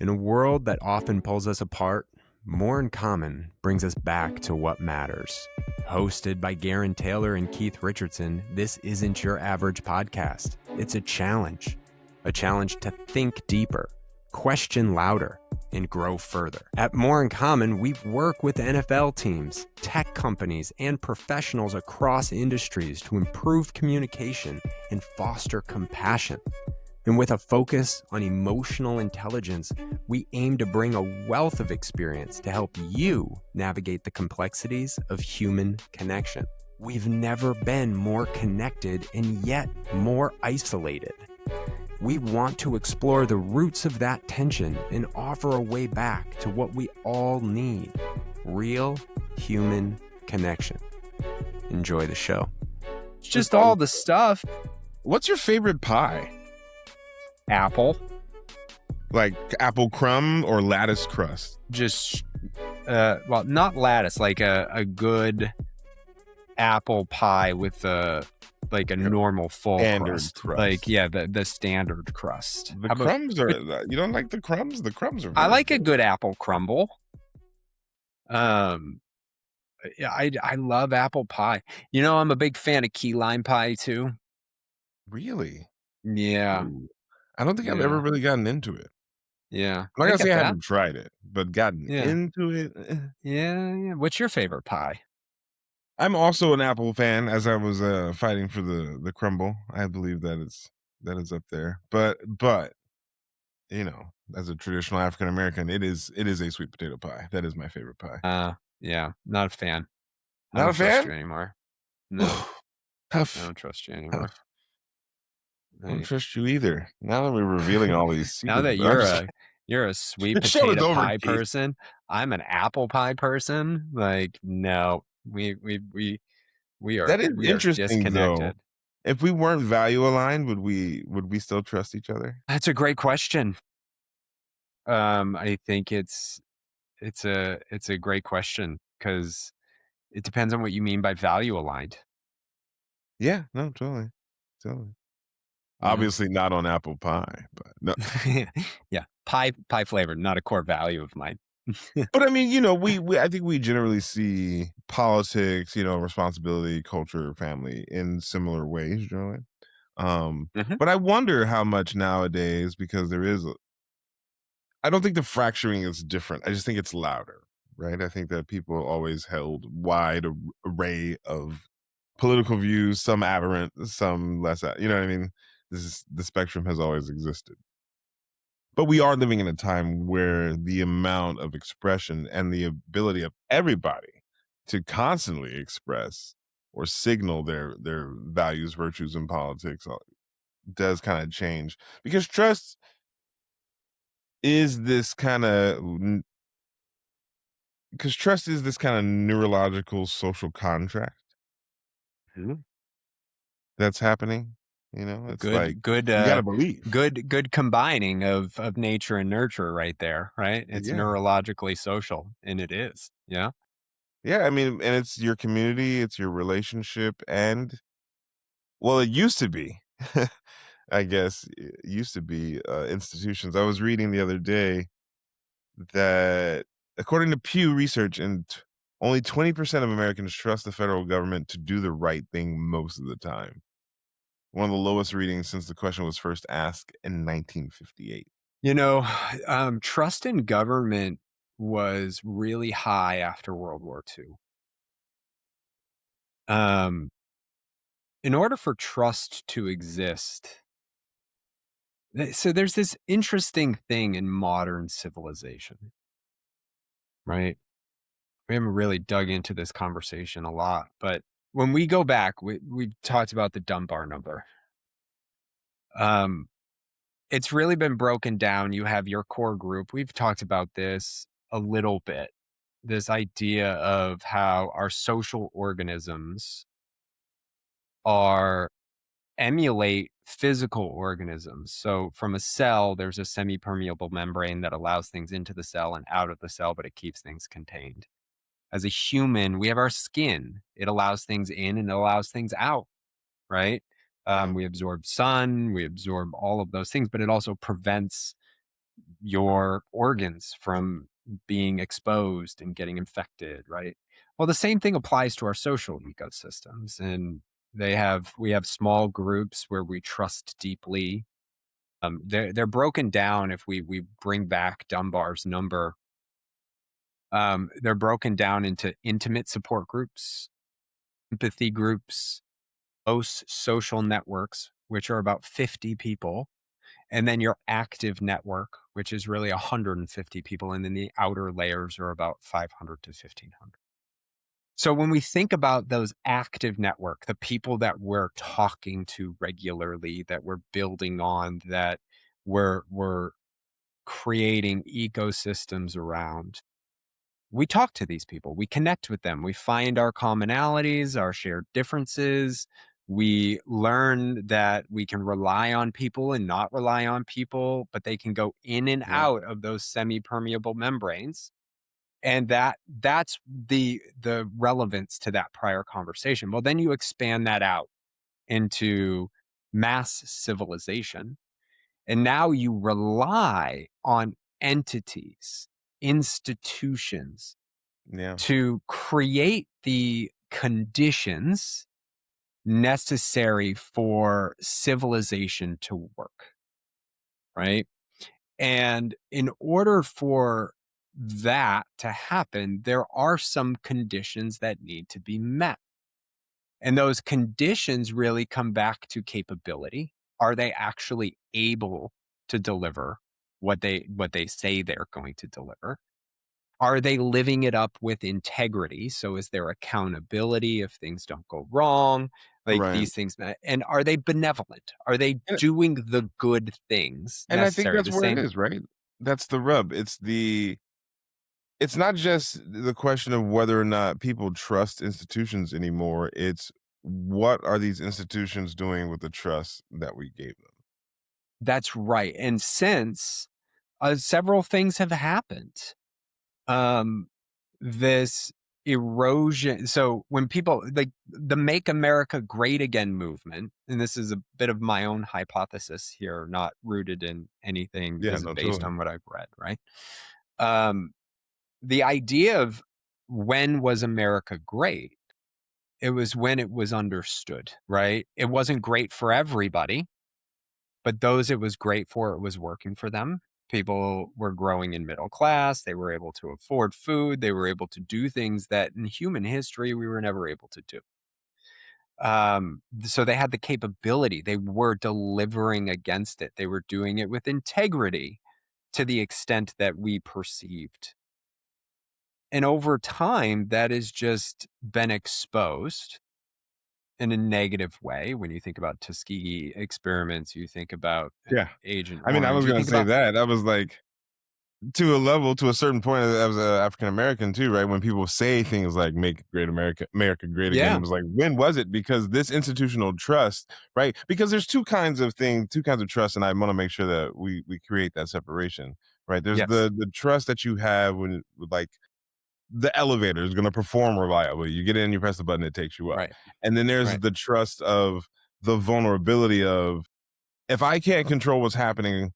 In a world that often pulls us apart, More in Common brings us back to what matters. Hosted by Gerren Taylor and Keith Richardson, this isn't your average podcast. It's a challenge to think deeper, question louder, and grow further. At More in Common, we work with NFL teams, tech companies, and professionals across industries to improve communication and foster compassion. And with a focus on emotional intelligence, we aim to bring a wealth of experience to help you navigate the complexities of human connection. We've never been more connected and yet more isolated. We want to explore the roots of that tension and offer a way back to what we all need: real human connection. Enjoy the show. It's just all the stuff. What's your favorite pie? Apple. Like apple crumb or lattice crust? Just, well, not lattice, like a good apple pie with a normal full crust. Like, yeah, the standard crust. The crumbs are, you don't like the crumbs? The crumbs are I like a good apple crumble. Yeah, I love apple pie. You know, I'm a big fan of key lime pie too. Really? Yeah. Ooh. I don't think I've ever really gotten into it. Yeah. I'm not gonna say I haven't tried it, but gotten into it. Yeah. What's your favorite pie? I'm also an apple fan, as I was fighting for the crumble. I believe that is up there. But you know, as a traditional African American, it is a sweet potato pie. That is my favorite pie. Yeah, not a fan. Not I don't a fan? trust you anymore. No. Tough. I don't trust you anymore. I don't trust you either. Now that we're revealing all these secrets. Now that you're a sweet potato pie person, I'm an apple pie person. Like, no, we are. That is interesting, disconnected. though. If we weren't value aligned, would we still trust each other? That's a great question. I think it's a great question because it depends on what you mean by value aligned. Yeah, no, totally. Obviously not on apple pie, but no. Yeah, pie flavored, not a core value of mine. But I mean, you know, I think we generally see politics, you know, responsibility, culture, family in similar ways, generally. But I wonder how much nowadays, because I don't think the fracturing is different. I just think it's louder, right? I think that people always held wide array of political views, some aberrant, some less, you know what I mean? The spectrum has always existed. But we are living in a time where the amount of expression and the ability of everybody to constantly express or signal their values, virtues, and politics does kind of change. Because trust is this kind of neurological social contract that's happening. You know, it's good. You gotta believe. Good combining of nature and nurture right there, right? It's neurologically social, and it is. Yeah. Yeah, I mean, and it's your community, it's your relationship, and well, it used to be. I guess it used to be institutions. I was reading the other day that according to Pew Research, only 20% of Americans trust the federal government to do the right thing most of the time. One of the lowest readings since the question was first asked in 1958. You know, trust in government was really high after World War II. In order for trust to exist, so there's this interesting thing in modern civilization, right? We haven't really dug into this conversation a lot, but when we go back, we've talked about the Dunbar number. It's really been broken down. You have your core group. We've talked about this a little bit. This idea of how our social organisms emulate physical organisms. So from a cell, there's a semi-permeable membrane that allows things into the cell and out of the cell, but it keeps things contained. As a human, we have our skin. It allows things in and it allows things out, right? We absorb sun, we absorb all of those things, but it also prevents your organs from being exposed and getting infected, right? Well, the same thing applies to our social ecosystems. And we have small groups where we trust deeply. They're broken down if we bring back Dunbar's number. They're broken down into intimate support groups, empathy groups, close social networks, which are about 50 people, and then your active network, which is really 150 people. And then the outer layers are about 500 to 1500. So when we think about those active network, the people that we're talking to regularly, that we're building on, that we're creating ecosystems around, we talk to these people, we connect with them, we find our commonalities, our shared differences. We learn that we can rely on people and not rely on people, but they can go in and Yeah. out of those semi-permeable membranes. And that's the relevance to that prior conversation. Well, then you expand that out into mass civilization. And now you rely on entities, institutions Yeah. to create the conditions necessary for civilization to work, right? And in order for that to happen, there are some conditions that need to be met. And those conditions really come back to capability. Are they actually able to deliver what they say they're going to deliver? Are they living it up with integrity? So is there accountability if things don't go wrong? Like Right. these things, and are they benevolent? Are they And, doing the good things and I think necessary? that's The where it same, is, right? That's the rub. It's not just the question of whether or not people trust institutions anymore. It's what are these institutions doing with the trust that we gave them? that's right. And since several things have happened, um, this erosion. So when people like the Make America Great Again movement, and this is a bit of my own hypothesis here, not rooted in anything. Yeah, This is no, based totally. on what I've read, right? Um, the idea of when was America great? It was when it was understood, right? It wasn't great for everybody, but those it was great for, it was working for them. People were growing in middle class. They were able to afford food. They were able to do things that in human history we were never able to do. So they had the capability. They were delivering against it. They were doing it with integrity to the extent that we perceived. And over time, that has just been exposed in a negative way. When you think about Tuskegee experiments, you think about Yeah. Agent I mean, I was Orange, you gonna think say about, that. I was like, to a level, to a certain point, as an African American too, right? When people say things like "Make great America great again," it yeah, was like, when was it? Because this institutional trust, right? Because there's two kinds of trust, and I want to make sure that we create that separation, right? There's yes, the trust that you have when, like, the elevator is going to perform reliably. You get in, you press the button, it takes you up. right, And then there's right. the trust of the vulnerability of, if I can't control what's happening,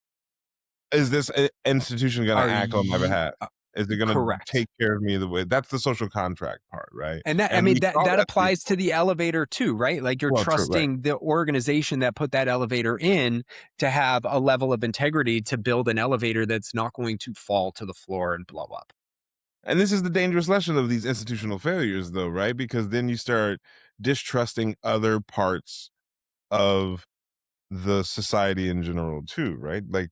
is this institution going to Are act on my you behalf? Is it going to correct? take care of me the way? That's the social contract part, right? And that, I And mean, we that saw that that to be, applies to the elevator too, right? Like you're well, true, right? trusting the organization that put that elevator in to have a level of integrity to build an elevator that's not going to fall to the floor and blow up. And this is the dangerous lesson of these institutional failures, though, right? Because then you start distrusting other parts of the society in general, too, right? Like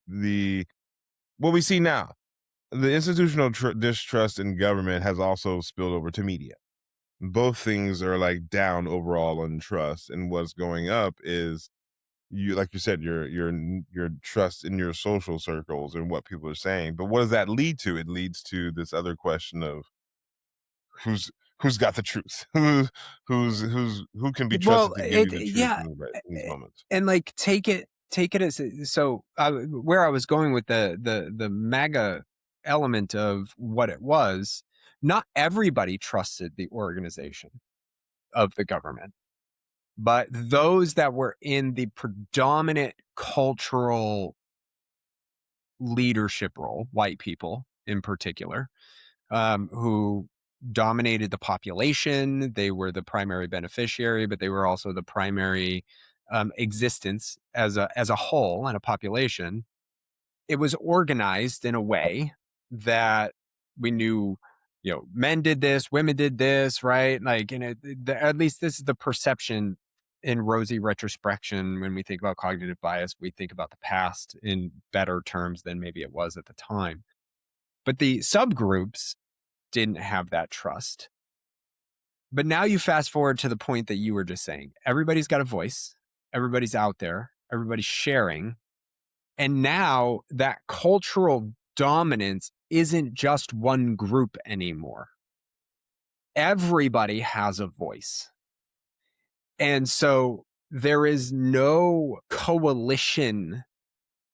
what we see now, the institutional distrust in government has also spilled over to media. Both things are like down overall on trust, and what's going up is, you, like you said, your trust in your social circles and what people are saying. But what does that lead to? It leads to this other question of who's who's got the truth, who can be trusted Well, to give you it the truth yeah, in, in these moments. and like take it as so. Where I was going with the mega element of what it was, not everybody trusted the organization of the government, but those that were in the predominant cultural leadership role, white people in particular, who dominated the population. They were the primary beneficiary, but they were also the primary existence as a whole and a population. It was organized in a way that we knew, men did this, women did this, right? Like, at least this is the perception in rosy retrospection. When we think about cognitive bias, we think about the past in better terms than maybe it was at the time. But the subgroups didn't have that trust. But now you fast forward to the point that you were just saying. Everybody's got a voice. Everybody's out there. Everybody's sharing. And now that cultural dominance isn't just one group anymore. Everybody has a voice. And so there is no coalition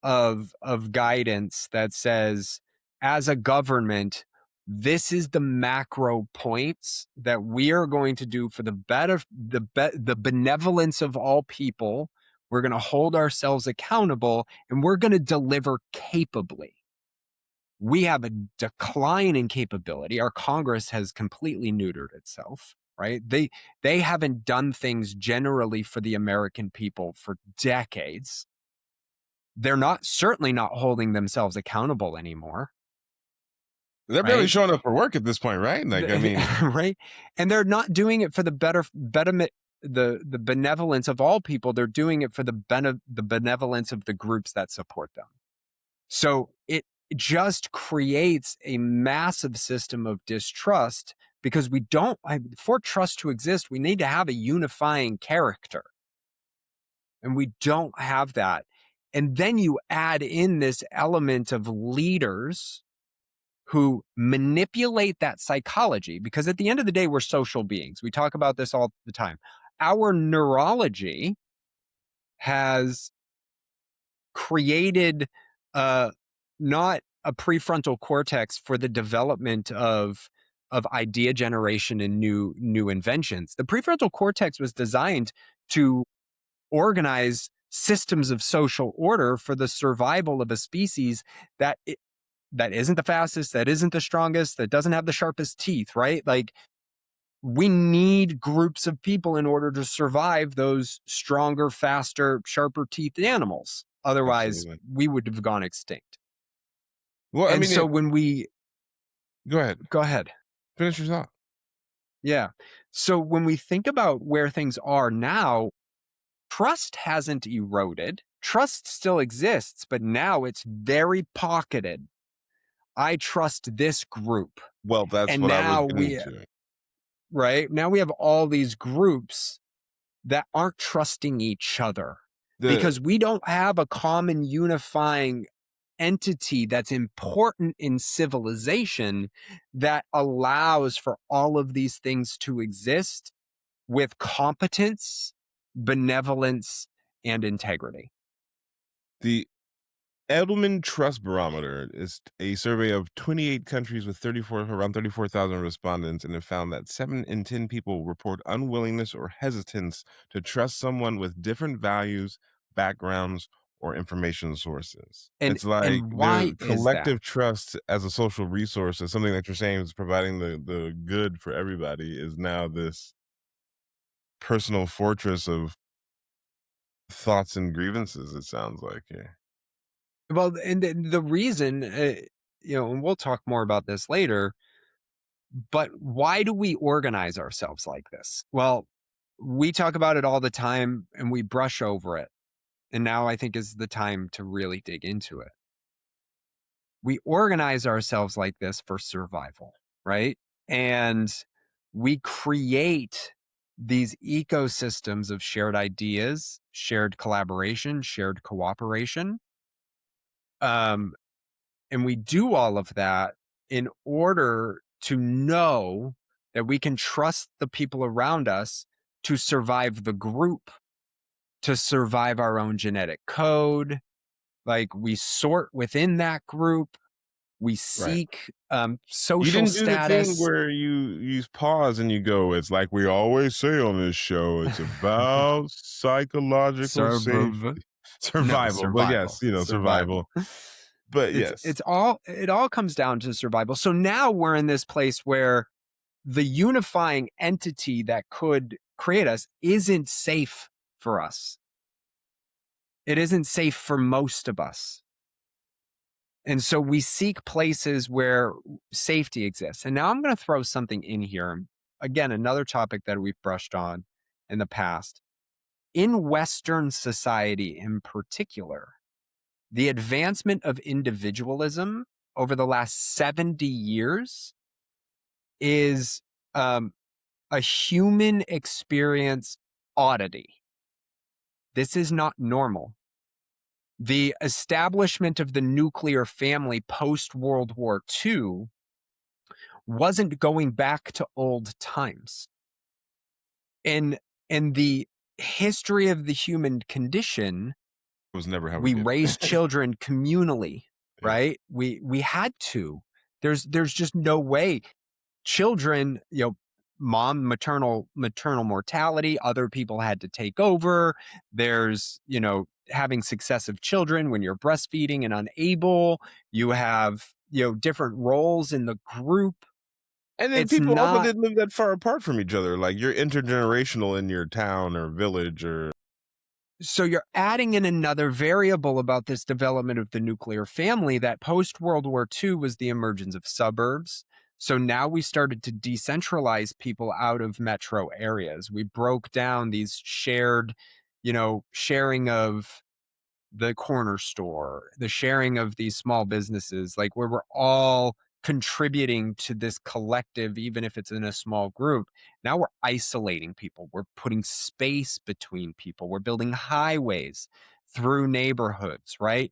of guidance that says, as a government, this is the macro points that we are going to do for the benevolence of all people. We're going to hold ourselves accountable, and we're going to deliver capably. We have a decline in capability. Our Congress has completely neutered itself, right? They haven't done things generally for the American people for decades. They're certainly not holding themselves accountable anymore. They're right? barely showing up for work at this point, right? Like, I mean, right? And they're not doing it for the betterment, the benevolence of all people. They're doing it for the benevolence of the groups that support them. So it just creates a massive system of distrust, because for trust to exist, we need to have a unifying character. And we don't have that. And then you add in this element of leaders who manipulate that psychology, because at the end of the day, we're social beings. We talk about this all the time. Our neurology has created not a prefrontal cortex for the development of idea generation and new inventions. The prefrontal cortex was designed to organize systems of social order for the survival of a species that isn't the fastest, that isn't the strongest, that doesn't have the sharpest teeth, right? Like, we need groups of people in order to survive those stronger, faster, sharper teethed animals. Otherwise, absolutely. We would have gone extinct. Well, and so when we... Go ahead. Finish your thought. Yeah. So when we think about where things are now, trust hasn't eroded. Trust still exists, but now it's very pocketed. I trust this group. Well, that's what I was getting to. Right? Now we have all these groups that aren't trusting each other because we don't have a common unifying entity that's important in civilization that allows for all of these things to exist with competence, benevolence, and integrity. The Edelman Trust Barometer is a survey of 28 countries with around 34,000 respondents, and it found that 7 in 10 people report unwillingness or hesitance to trust someone with different values, backgrounds, or information sources. It's like why the collective trust as a social resource is something that you're saying is providing the good for everybody, is now this personal fortress of thoughts and grievances, it sounds like. Yeah. Well, and the reason, and we'll talk more about this later, but why do we organize ourselves like this? Well, we talk about it all the time and we brush over it. And now I think is the time to really dig into it. We organize ourselves like this for survival, right? And we create these ecosystems of shared ideas, shared collaboration, shared cooperation. And we do all of that in order to know that we can trust the people around us to survive the group, to survive our own genetic code. Like, we sort within that group. We seek social you didn't status. Do the thing where you pause and you go, it's like we always say on this show, it's about psychological safety. Survival. Well, yes, survival. But yes, it all comes down to survival. So now we're in this place where the unifying entity that could create us isn't safe for us. It isn't safe for most of us. And so we seek places where safety exists. And now I'm going to throw something in here. Again, another topic that we've brushed on in the past. In Western society in particular, the advancement of individualism over the last 70 years is a human experience oddity. This is not normal. The establishment of the nuclear family post World War II wasn't going back to old times. In the history of the human condition, it was never how we did it. raised children communally, Yeah. right? We had to. There's just no way. Children, maternal mortality, other people had to take over. There's, having successive children when you're breastfeeding and unable. You have, different roles in the group. And then It's people often not didn't live that far apart from each other. Like you're intergenerational in your town or village or. So you're adding in another variable about this development of the nuclear family that post World War II was the emergence of suburbs. So now we started to decentralize people out of metro areas. We broke down these sharing of the corner store, the sharing of these small businesses, like where we're all contributing to this collective, even if it's in a small group. Now we're isolating people. We're putting space between people. We're building highways through neighborhoods, right?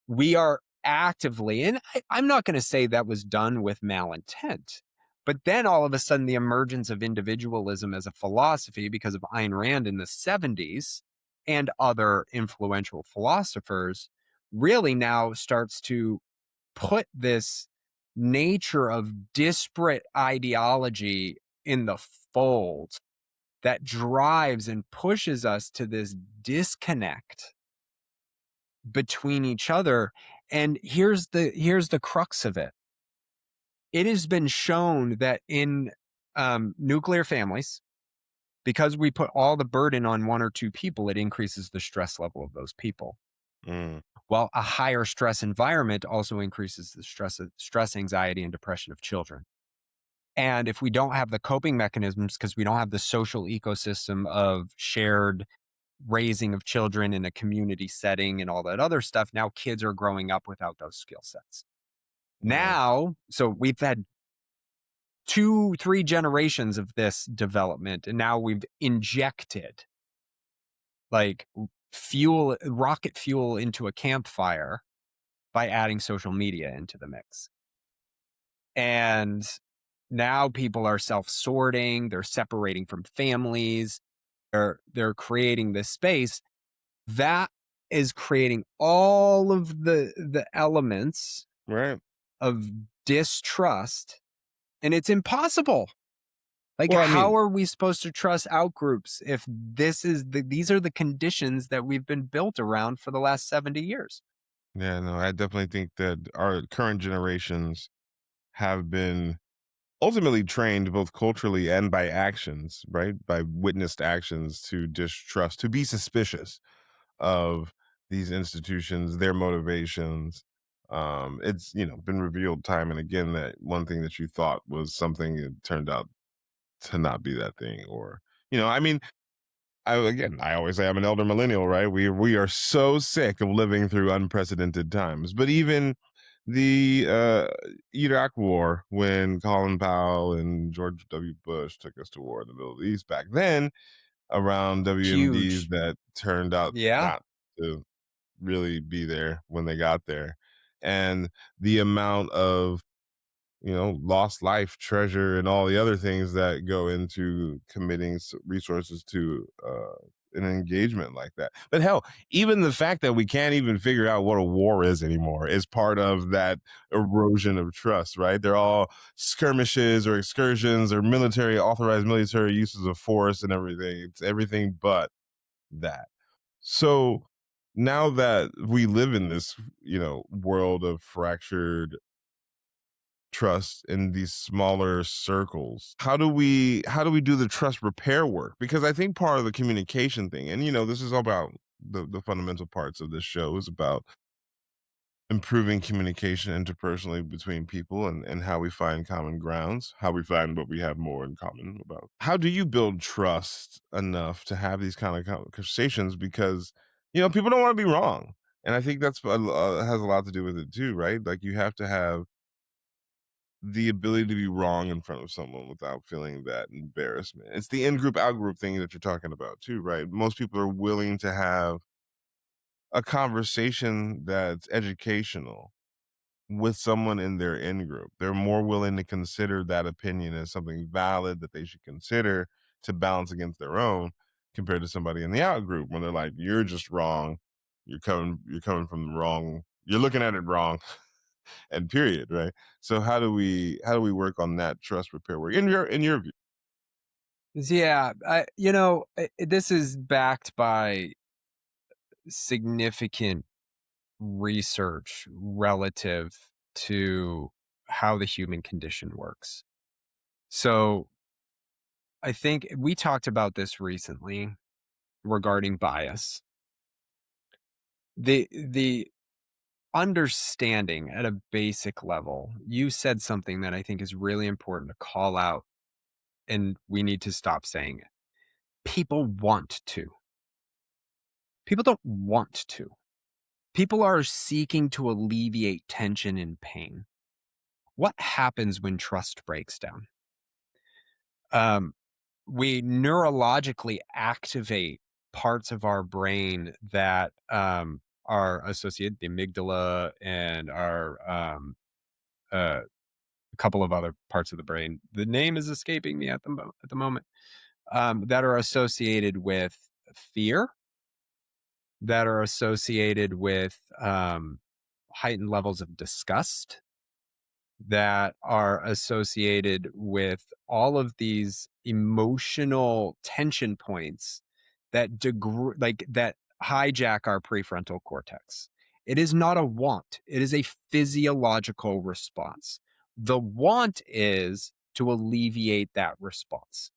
We are actively, and I'm not going to say that was done with malintent, but then all of a sudden the emergence of individualism as a philosophy because of Ayn Rand in the 70s and other influential philosophers really now starts to put this nature of disparate ideology in the fold that drives and pushes us to this disconnect between each other. And here's the crux of it. It has been shown that in nuclear families, because we put all the burden on one or two people, it increases the stress level of those people. While a higher stress environment also increases the stress, anxiety, and depression of children. And if we don't have the coping mechanisms, because we don't have the social ecosystem of shared raising of children in a community setting and all that other stuff, now kids are growing up without those skill sets. Now, so we've had 2-3 generations of this development, and now we've injected like rocket fuel into a campfire by adding social media into the mix. And now people are self-sorting, they're separating from families, they're creating this space that is creating all of the elements of distrust, and it's impossible. Like, how are we supposed to trust outgroups if these are the conditions that we've been built around for the last 70 years? Yeah, no, I definitely think that our current generations have been ultimately trained both culturally and by actions, right? By witnessed actions to distrust, to be suspicious of these institutions, their motivations. It's, been revealed time and again that one thing that you thought was something, it turned out to not be that thing. Or, I mean, I always say I'm an elder millennial, right? We are so sick of living through unprecedented times. But even the Iraq War, when Colin Powell and George W. Bush took us to war in the Middle East back then, around WMDs Huge. that turned out Yeah. not to really be there when they got there, and the amount of lost life, treasure, and all the other things that go into committing resources to an engagement like that. But hell, even the fact that we can't even figure out what a war is anymore is part of that erosion of trust, right? They're all skirmishes or excursions or authorized military uses of force and everything. It's everything but that. So now that we live in this, world of fractured trust in these smaller circles, how do we do the trust repair work? Because I think part of the communication thing, and this is all about the fundamental parts of this show, is about improving communication interpersonally between people, and how we find common grounds, how we find what we have more in common about. How do you build trust enough to have these kind of conversations? Because, people don't want to be wrong. And I think that's has a lot to do with it too, right? Like, you have to have the ability to be wrong in front of someone without feeling that embarrassment. It's the in-group, out-group thing that you're talking about too, right? Most people are willing to have a conversation that's educational with someone in their in group. They're more willing to consider that opinion as something valid that they should consider to balance against their own, compared to somebody in the out group when they're like, you're just wrong. You're coming from the wrong, you're looking at it wrong. And period, right? So how do we work on that trust repair work in your view? Yeah, this is backed by significant research relative to how the human condition works. So I think we talked about this recently regarding bias. The understanding at a basic level, you said something that I think is really important to call out, and we need to stop saying it. People want to. People don't want to. People are seeking to alleviate tension and pain. What happens when trust breaks down? We neurologically activate parts of our brain that are associated, the amygdala and uh, a couple of other parts of the brain. The name is escaping me at the moment. That are associated with fear, that are associated with heightened levels of disgust, that are associated with all of these emotional tension points that that hijack our prefrontal cortex. It is not a want. It is a physiological response. The want is to alleviate that response.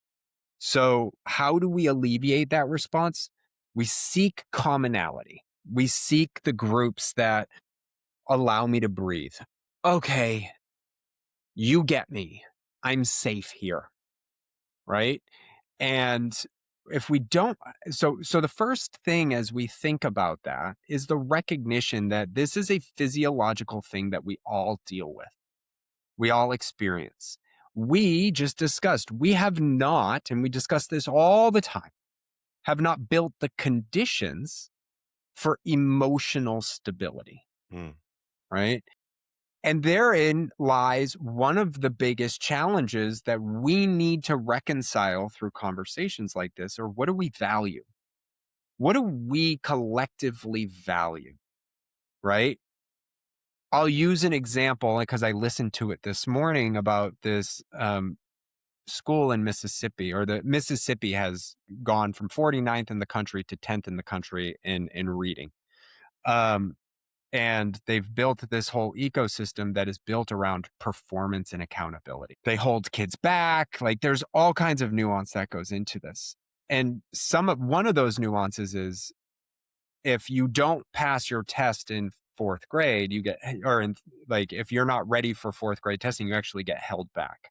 So how do we alleviate that response? We seek commonality. We seek the groups that allow me to breathe. Okay, you get me. I'm safe here. Right. And if we don't, so the first thing as we think about that is the recognition that this is a physiological thing that we all deal with. We all experience. We just discussed, we have not, and we discuss this all the time, have not built the conditions for emotional stability. Right. And therein lies one of the biggest challenges that we need to reconcile through conversations like this, or what do we value? What do we collectively value? Right? I'll use an example because I listened to it this morning about this school in Mississippi, or the Mississippi has gone from 49th in the country to 10th in the country in reading. And they've built this whole ecosystem that is built around performance and accountability. They hold kids back. Like, there's all kinds of nuance that goes into this. And one of those nuances is if you don't pass your test in fourth grade, if you're not ready for fourth grade testing, you actually get held back.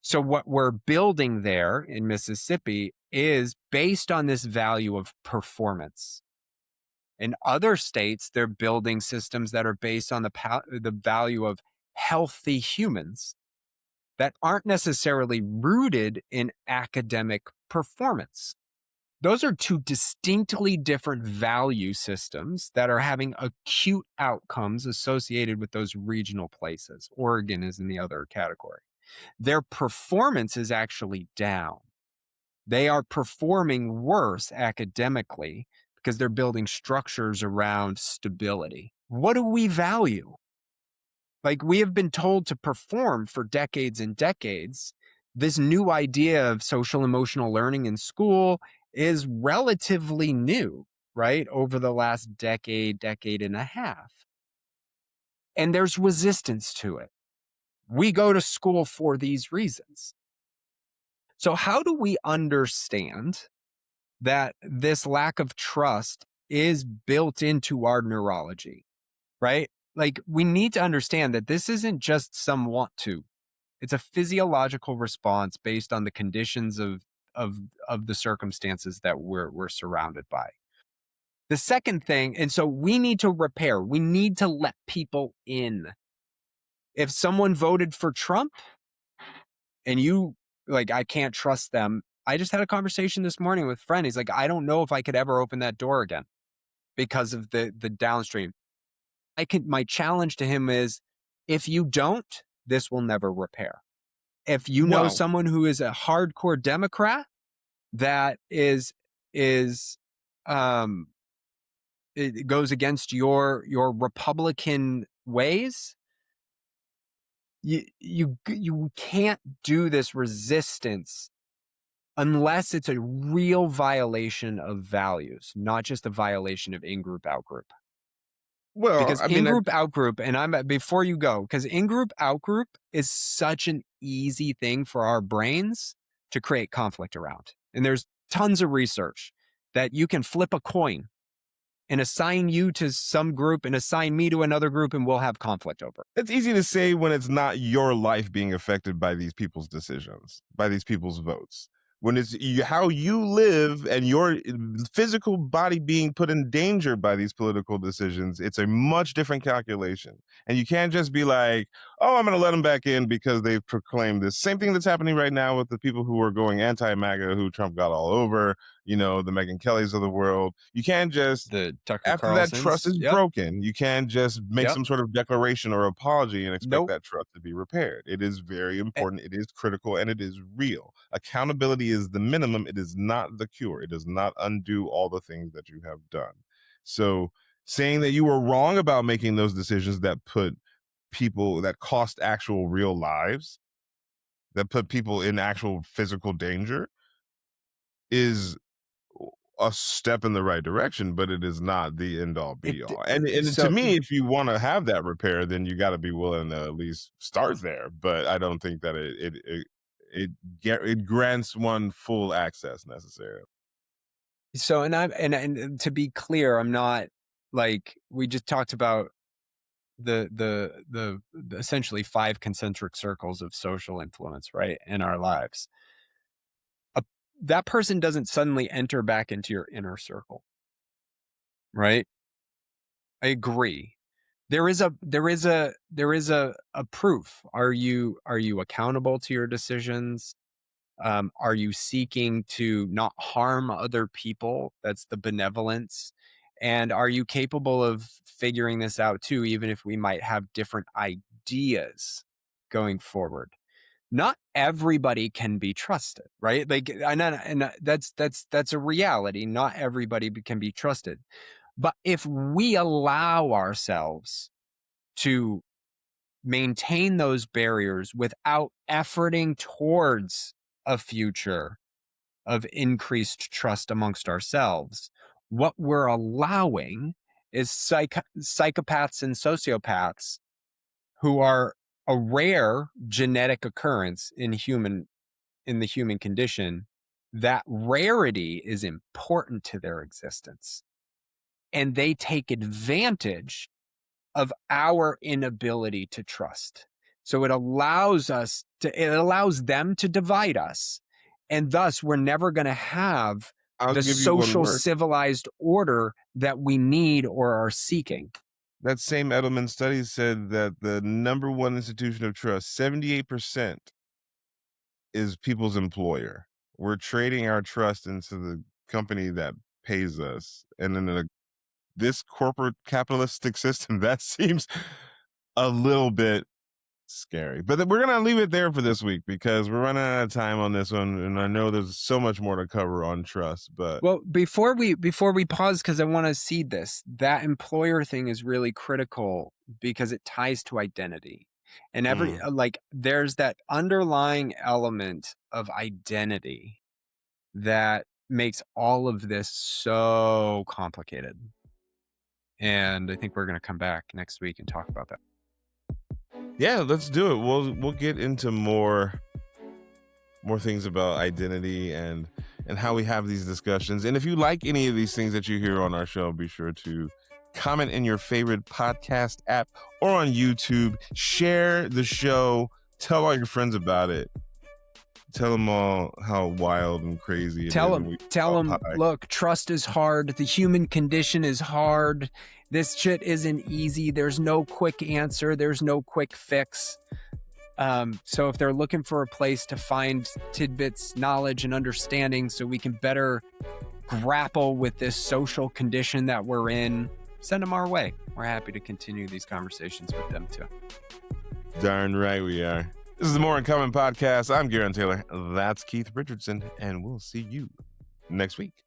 So what we're building there in Mississippi is based on this value of performance. In other states, they're building systems that are based on the value of healthy humans that aren't necessarily rooted in academic performance. Those are two distinctly different value systems that are having acute outcomes associated with those regional places. Oregon is in the other category. Their performance is actually down. They are performing worse academically because they're building structures around stability. What do we value? Like, we have been told to perform for decades and decades. This new idea of social emotional learning in school is relatively new. right? Over the last decade and a half. And there's resistance to it. We go to school for these reasons. So, how do we understand that this lack of trust is built into our neurology, right? Like, we need to understand that this isn't just some want to, it's a physiological response based on the conditions of, of the circumstances that we're surrounded by. The second thing, and so we need to repair, we need to let people in. If someone voted for Trump and you like, I can't trust them. I just had a conversation this morning with a friend. He's like, I don't know if I could ever open that door again because of the downstream. My challenge to him is, if you don't, this will never repair. If you know Well, someone who is a hardcore Democrat that is um it goes against your Republican ways, you can't do this resistance unless it's a real violation of values, not just a violation of in-group out-group. well, Because I mean, in-group out-group, and before you go, because in-group out-group is such an easy thing for our brains to create conflict around. And there's tons of research that you can flip a coin and assign you to some group and assign me to another group, and we'll have conflict over it. it's easy to say when it's not your life being affected by these people's decisions, by these people's votes. When it's how you live and your physical body being put in danger by these political decisions, it's a much different calculation. And you can't just be like, oh, I'm going to let them back in because they've proclaimed this. Same thing that's happening right now with the people who are going anti-MAGA, who Trump got all over, the Megyn Kellys of the world. You can't just, The Tucker after that Carlson's. trust is Yep. broken, you can't just make Yep. some sort of declaration or apology and expect Nope. that trust to be repaired. It is very important. It is critical, and it is real. Accountability is the minimum. It is not the cure. It does not undo all the things that you have done. So saying that you were wrong about making those decisions that put people, that cost actual real lives, that put people in actual physical danger, is a step in the right direction, but it is not the end all be all. And to me, if you want to have that repair, then you got to be willing to at least start there. But I don't think that it grants one full access necessarily. So, and to be clear, I'm not, like, we just talked about the essentially 5 concentric circles of social influence, right, in our lives. That person doesn't suddenly enter back into your inner circle, right? I agree. There is a proof. Are you accountable to your decisions? Are you seeking to not harm other people? That's the benevolence. And are you capable of figuring this out too, even if we might have different ideas going forward? Not everybody can be trusted, right? Like, and that's a reality. Not everybody can be trusted. But if we allow ourselves to maintain those barriers without efforting towards a future of increased trust amongst ourselves, what we're allowing is psychopaths and sociopaths, who are a rare genetic occurrence in the human condition. That rarity is important to their existence, and they take advantage of our inability to trust. So it allows them to divide us. And thus, we're never going to have I'll the give you one social word. civilized order that we need or are seeking. That same Edelman study said that the number one institution of trust, 78%, is people's employer. We're trading our trust into the company that pays us. And in this corporate capitalistic system, that seems a little bit scary. But we're going to leave it there for this week because we're running out of time on this one. And I know there's so much more to cover on trust. But well, before we pause, because I want to seed this, that employer thing is really critical because it ties to identity. And there's that underlying element of identity that makes all of this so complicated. And I think we're going to come back next week and talk about that. Yeah, let's do it. We'll get into more things about identity and how we have these discussions. And if you like any of these things that you hear on our show, be sure to comment in your favorite podcast app or on YouTube. Share the show. Tell all your friends about it. Tell them all how wild and crazy it is. Tell them, look, trust is hard. The human condition is hard. This shit isn't easy. There's no quick answer. There's no quick fix. So if they're looking for a place to find tidbits, knowledge, and understanding so we can better grapple with this social condition that we're in, send them our way. We're happy to continue these conversations with them too. Darn right we are. This is the More in Common podcast. I'm Gerren Taylor. That's Keith Richardson, and we'll see you next week.